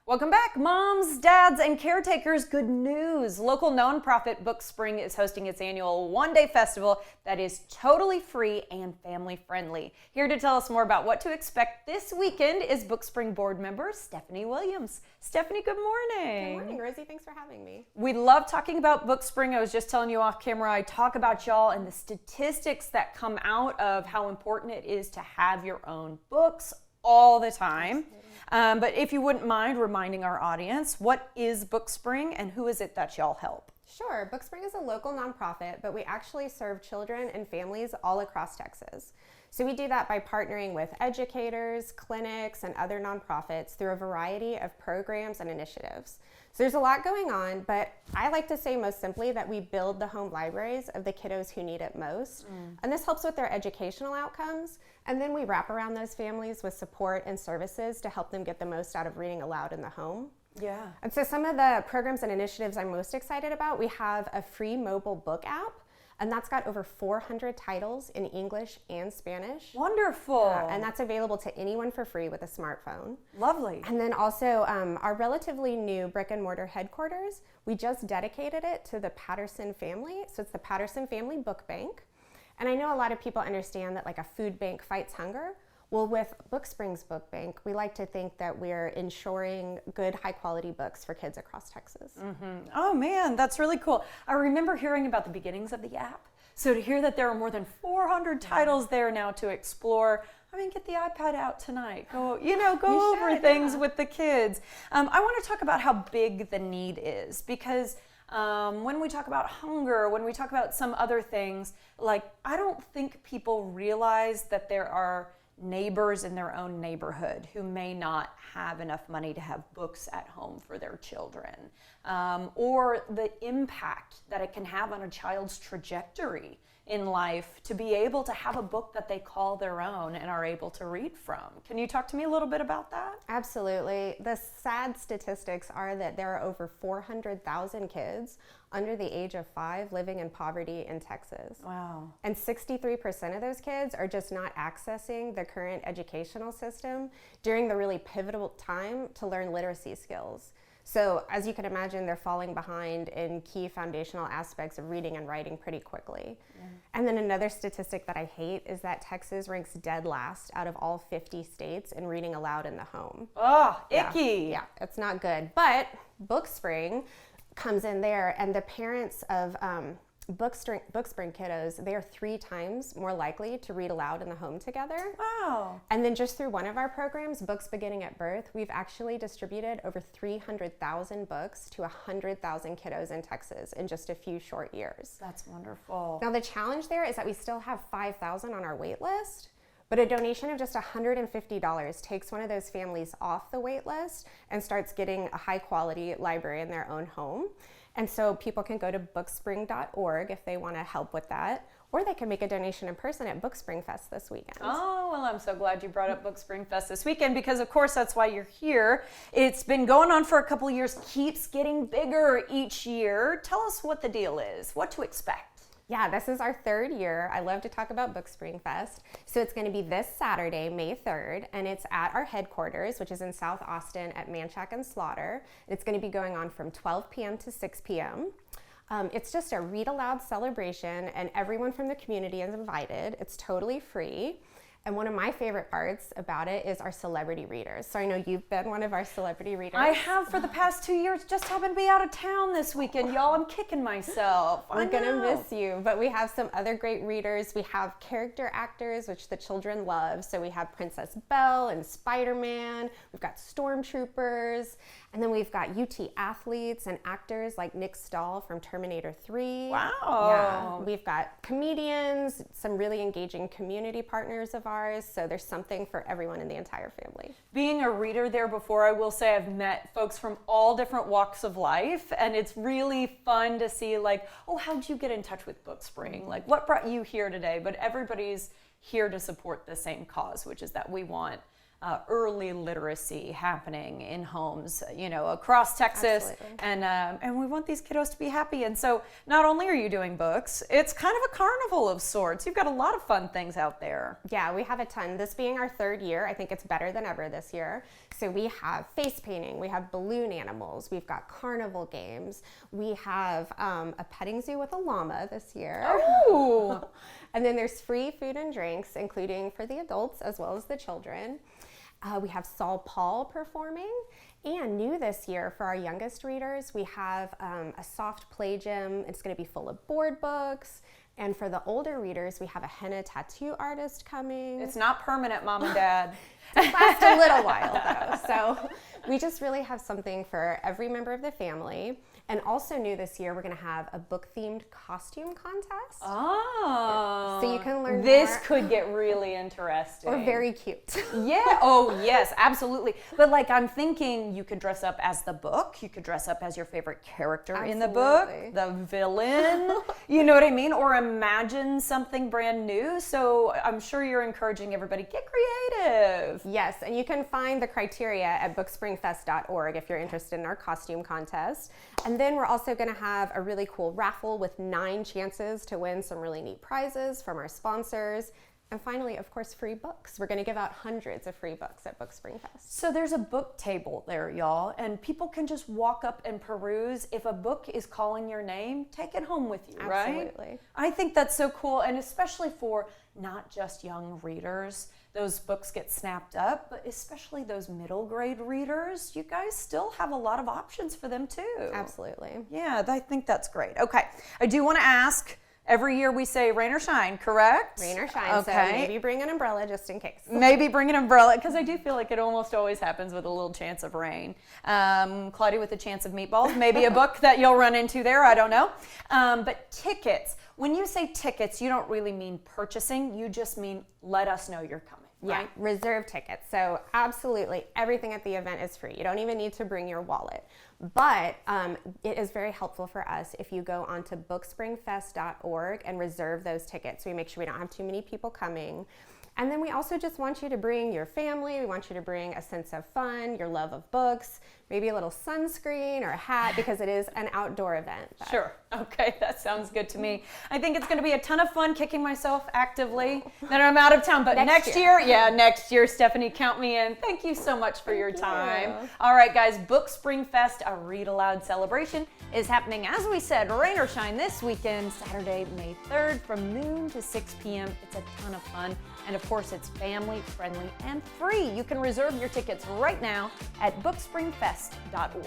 Welcome back, moms, dads, and caretakers. Good news. Local nonprofit BookSpring is hosting its annual one-day festival that is totally free and family-friendly. Here to tell us more about what to expect this weekend is BookSpring board member Stephanie Williams. Stephanie, good morning. Good morning, Rosie. Thanks for having me. We love talking about BookSpring. I was just telling you off camera, I talk about y'all and the statistics that come out of how important it is to have your own books all the time. But if you wouldn't mind reminding our audience, what is BookSpring and who is it that y'all help? Sure. BookSpring is a local nonprofit, but we actually serve children and families all across Texas. So we do that by partnering with educators, clinics, and other nonprofits through a variety of programs and initiatives. So there's a lot going on, but I like to say most simply that we build the home libraries of the kiddos who need it most. And this helps with their educational outcomes. And then we wrap around those families with support and services to help them get the most out of reading aloud in the home. Yeah. And so some of the programs and initiatives I'm most excited about, we have a free mobile book app, and that's got over 400 titles in English and Spanish. Wonderful. And that's available to anyone for free with a smartphone. Lovely. And then also our relatively new brick and mortar headquarters, we just dedicated it to the Patterson family. So it's the Patterson Family Book Bank. And I know a lot of people understand that like a food bank fights hunger. Well, with BookSpring's Book Bank, we like to think that we're ensuring good, high-quality books for kids across Texas. Oh man, that's really cool. I remember hearing about the beginnings of the app. So to hear that there are more than 400 titles there now to explore, I mean, get the iPad out tonight. Go over things with the kids. I want to talk about how big the need is because when we talk about hunger, when we talk about some other things, like I don't think people realize that there are neighbors in their own neighborhood who may not have enough money to have books at home for their children, or the impact that it can have on a child's trajectory in life to be able to have a book that they call their own and are able to read from. Can you talk to me a little bit about that? Absolutely. The sad statistics are that there are over 400,000 kids under the age of 5 living in poverty in Texas. Wow. And 63% of those kids are just not accessing the current educational system during the really pivotal time to learn literacy skills. So as you can imagine, they're falling behind in key foundational aspects of reading and writing pretty quickly. And then another statistic that I hate is that Texas ranks dead last out of all 50 states in reading aloud in the home. Oh, icky. Yeah, it's not good. But BookSpring comes in there, and the parents of BookSpring kiddos, they are 3 times more likely to read aloud in the home together. Wow. And then just through one of our programs, Books Beginning at Birth, we've actually distributed over 300,000 books to 100,000 kiddos in Texas in just a few short years. That's wonderful. Now the challenge there is that we still have 5,000 on our wait list, but a donation of just $150 takes one of those families off the wait list and starts getting a high quality library in their own home. And so people can go to bookspring.org if they want to help with that, or they can make a donation in person at BookSpring Fest this weekend. Oh, well, I'm so glad you brought up BookSpring Fest this weekend because, of course, that's why you're here. It's been going on for a couple of years, keeps getting bigger each year. Tell us what the deal is, what to expect. Yeah, this is our 3rd year. I love to talk about BookSpring Fest. So it's going to be this Saturday, May 3rd, and it's at our headquarters, which is in South Austin at Manchac and Slaughter. It's going to be going on from 12 p.m. to 6 p.m. It's just a read aloud celebration, and everyone from the community is invited. It's totally free. And one of my favorite parts about it is our celebrity readers. So I know you've been one of our celebrity readers. I have for the past 2 years. Just happened to be out of town this weekend, y'all. I'm kicking myself. We're gonna miss you, but we have some other great readers. We have character actors, which the children love. So we have Princess Belle and Spider-Man. We've got stormtroopers, and then we've got UT athletes and actors like Nick Stahl from Terminator 3. Wow. Yeah. We've got comedians, some really engaging community partners of ours. So there's something for everyone in the entire family. Being a reader there before, I will say I've met folks from all different walks of life, and it's really fun to see like, oh, how'd you get in touch with BookSpring? Like, what brought you here today? But everybody's here to support the same cause, which is that we want early literacy happening in homes, across Texas. Absolutely. And we want these kiddos to be happy. And so not only are you doing books, it's kind of a carnival of sorts. You've got a lot of fun things out there. Yeah, we have a ton. This being our third year, I think it's better than ever this year. So we have face painting, we have balloon animals, we've got carnival games, we have a petting zoo with a llama this year. Oh! And then there's free food and drinks, including for the adults as well as the children. We have Saul Paul performing. And new this year for our youngest readers, we have a soft play gym. It's going to be full of board books. And for the older readers, we have a henna tattoo artist coming. It's not permanent, Mom and Dad. It lasts a little while though. So we just really have something for every member of the family. And also new this year, we're going to have a book-themed costume contest. Oh. So you can learn This more. could get really interesting. Or very cute. Yeah. Oh, yes, absolutely. But I'm thinking you could dress up as the book. You could dress up as your favorite character in the book, Absolutely. the villain. You know what I mean? Or imagine something brand new. So I'm sure you're encouraging everybody, get creative. Yes, and you can find the criteria at bookspringfest.org if you're interested in our costume contest. And then we're also going to have a really cool raffle with 9 chances to win some really neat prizes from our sponsors. And finally, of course, free books. We're going to give out hundreds of free books at BookSpring Fest. So there's a book table there, y'all, and people can just walk up and peruse. If a book is calling your name, take it home with you, right? Absolutely. I think that's so cool, and especially for not just young readers. Those books get snapped up, but especially those middle grade readers, you guys still have a lot of options for them too. Absolutely. Yeah, I think that's great. Okay, I do want to ask, every year we say rain or shine, correct? Rain or shine, Okay. so maybe bring an umbrella just in case. Maybe bring an umbrella, because I do feel like it almost always happens with a little chance of rain. Claudia with a chance of meatballs, maybe a book that you'll run into there, I don't know. But tickets, when you say tickets, you don't really mean purchasing, you just mean let us know you're coming, Yeah, right? reserve tickets. So absolutely everything at the event is free. You don't even need to bring your wallet. But it is very helpful for us if you go onto bookspringfest.org and reserve those tickets. So we make sure we don't have too many people coming. And then we also just want you to bring your family. We want you to bring a sense of fun, your love of books, maybe a little sunscreen or a hat, because it is an outdoor event. Sure. Okay, that sounds good to me. I think it's going to be a ton of fun kicking myself actively. Then I'm out of town, but next year, next year, Stephanie, count me in. Thank you so much for your time. you. All right, guys, BookSpring Fest, a read aloud celebration, is happening, as we said, rain or shine this weekend, Saturday, May 3rd, from noon to 6 p.m. It's a ton of fun. And of course, it's family friendly and free. You can reserve your tickets right now at bookspringfest.org.